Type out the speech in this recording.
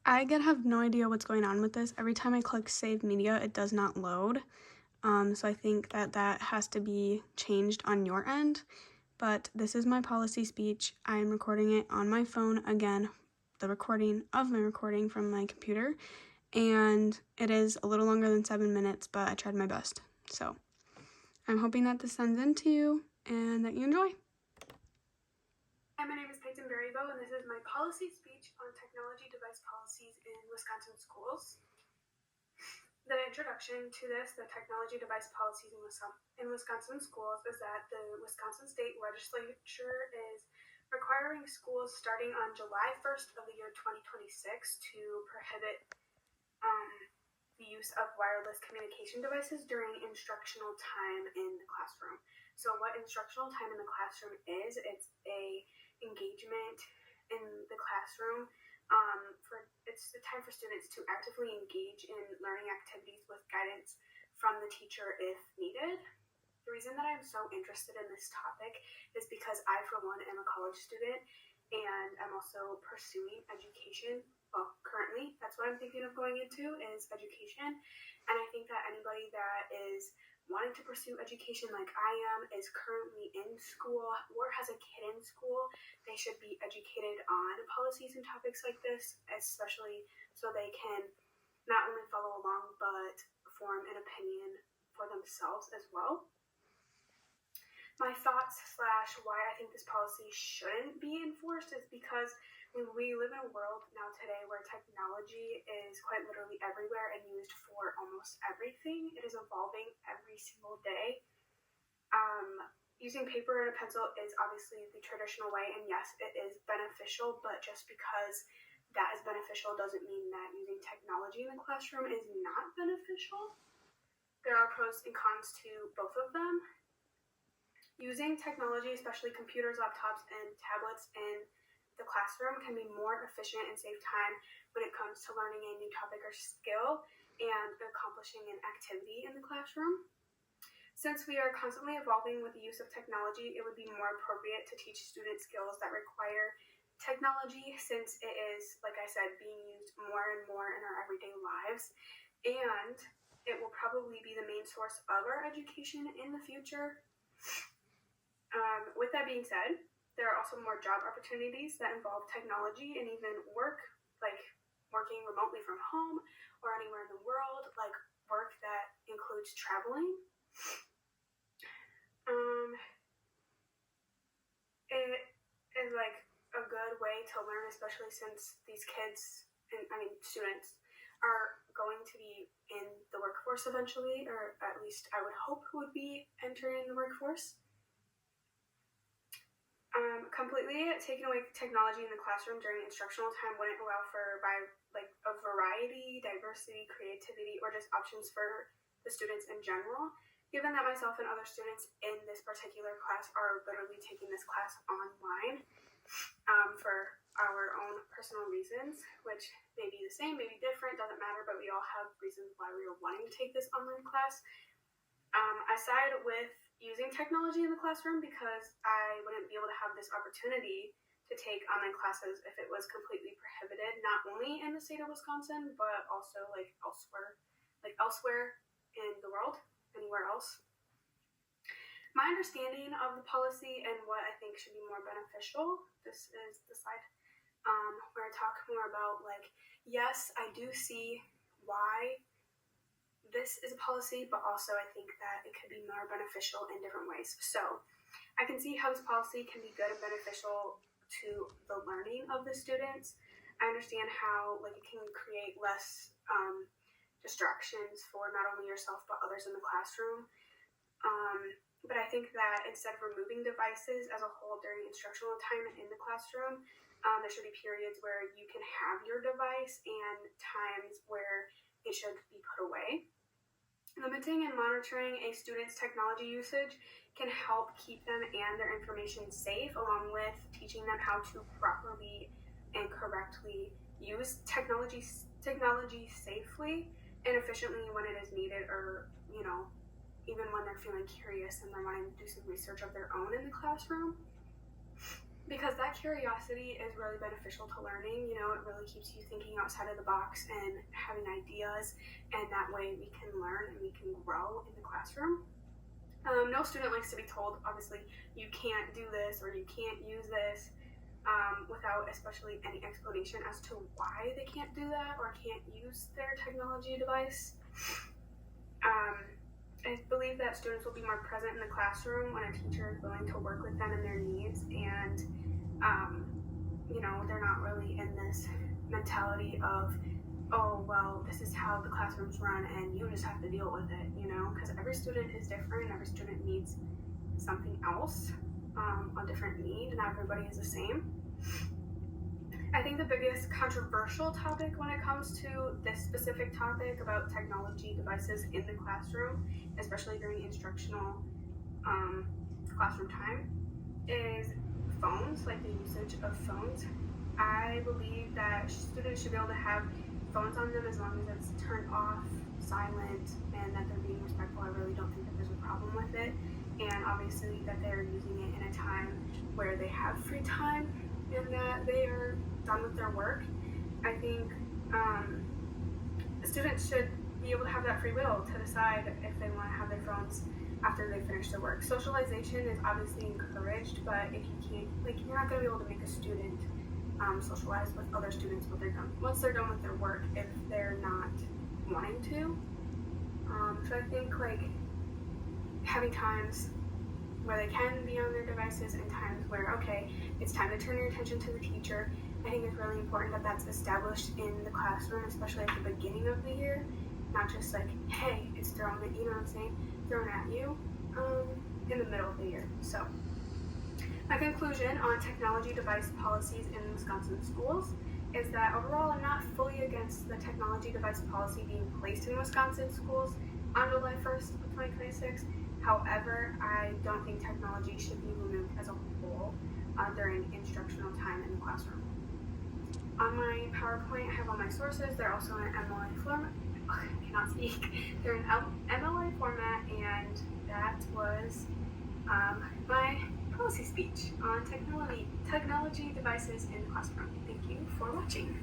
have no idea what's going on with this. Every time I click save media, it does not load. So I think that has to be changed on your end. But this is my policy speech. I'm recording it on my phone again, the recording of my recording from my computer. And it is a little longer than 7 minutes, but I tried my best. So I'm hoping that this sends in to you and that you enjoy. Hi, my name is Peyton Berrybo, and this is my policy speech on technology device policies in Wisconsin schools. The introduction to the technology device policies in Wisconsin schools, is that the Wisconsin State Legislature is requiring schools starting on July 1st of the year 2026 to prohibit the use of wireless communication devices during instructional time in the classroom. So what instructional time in the classroom is, it's a engagement in the classroom. It's the time for students to actively engage in learning activities with guidance from the teacher if needed. The reason that I'm so interested in this topic is because I, for one, am a college student and I'm also pursuing education. Well, currently, that's what I'm thinking of going into, is education. And I think that anybody that is wanting to pursue education like I am, is currently in school or has a kid in school, they should be educated on policies and topics like this, especially so they can not only follow along but form an opinion for themselves as well. My thoughts / why I think this policy shouldn't be enforced is because we live in a world now today where technology is quite literally everywhere and used for almost everything. It is evolving every single day. Using paper and a pencil is obviously the traditional way, and yes, it is beneficial, but just because that is beneficial doesn't mean that using technology in the classroom is not beneficial. There are pros and cons to both of them. Using technology, especially computers, laptops, and tablets in the classroom can be more efficient and save time when it comes to learning a new topic or skill and accomplishing an activity in the classroom. Since we are constantly evolving with the use of technology, it would be more appropriate to teach students skills that require technology, since it is, like I said, being used more and more in our everyday lives, and it will probably be the main source of our education in the future. With that being said, there are also more job opportunities that involve technology and even work, like working remotely from home or anywhere in the world, like work that includes traveling. It is like a good way to learn, especially since these students are going to be in the workforce eventually, or at least I would hope would be entering the workforce. Completely taking away technology in the classroom during instructional time wouldn't allow for a variety, diversity, creativity, or just options for the students in general. Given that myself and other students in this particular class are literally taking this class online for our own personal reasons, which may be the same, may be different, doesn't matter, but we all have reasons why we are wanting to take this online class. I side with using technology in the classroom because I wouldn't be able to have this opportunity to take online classes if it was completely prohibited, not only in the state of Wisconsin, but also elsewhere in the world, anywhere else. My understanding of the policy and what I think should be more beneficial, this is the slide where I talk more about, yes, I do see why this is a policy, but also I think that it could be more beneficial in different ways. So I can see how this policy can be good and beneficial to the learning of the students. I understand how it can create less distractions for not only yourself but others in the classroom. But I think that instead of removing devices as a whole during instructional time in the classroom, there should be periods where you can have your device and times where it should be put away. Limiting and monitoring a student's technology usage can help keep them and their information safe, along with teaching them how to properly and correctly use technology safely and efficiently when it is needed, or even when they're feeling curious and they're wanting to do some research of their own in the classroom. because that curiosity is really beneficial to learning. You know, it really keeps you thinking outside of the box and having ideas, and that way we can learn and we can grow in the classroom. No student likes to be told, obviously, you can't do this or you can't use this without especially any explanation as to why they can't do that or can't use their technology device. I believe that students will be more present in the classroom when a teacher is willing to work with them and their needs, and you know, they're not really in this mentality of, oh, well, this is how the classrooms run and you just have to deal with it, you know, because every student is different, every student needs something else, a different need, and not everybody is the same. I think the biggest controversial topic when it comes to this specific topic about technology devices in the classroom, especially during instructional classroom time, is phones, like the usage of phones. I believe that students should be able to have phones on them as long as it's turned off, silent, and that they're being respectful. I really don't think that there's a problem with it, and obviously that they're using it in a time where they have free time and that they are done with their work. I think students should be able to have that free will to decide if they want to have their phones after they finish their work. Socialization is obviously encouraged, but if you can't, like, you're not going to be able to make a student socialize with other students once they're done with their work if they're not wanting to. So I think, like, having times where they can be on their devices and times where, okay, it's time to turn your attention to the teacher. I think it's really important that that's established in the classroom, especially at the beginning of the year, not just like, hey, it's thrown at you, know what I'm saying, thrown at you in the middle of the year. So my conclusion on technology device policies in Wisconsin schools is that overall I'm not fully against the technology device policy being placed in Wisconsin schools on July 1st of 2026. However, I don't think technology should be removed as a whole during instructional time in the classroom. On my PowerPoint, I have all my sources. They're also in MLA format. I cannot speak. They're in MLA format, and that was my policy speech on technology devices in the classroom. Thank you for watching.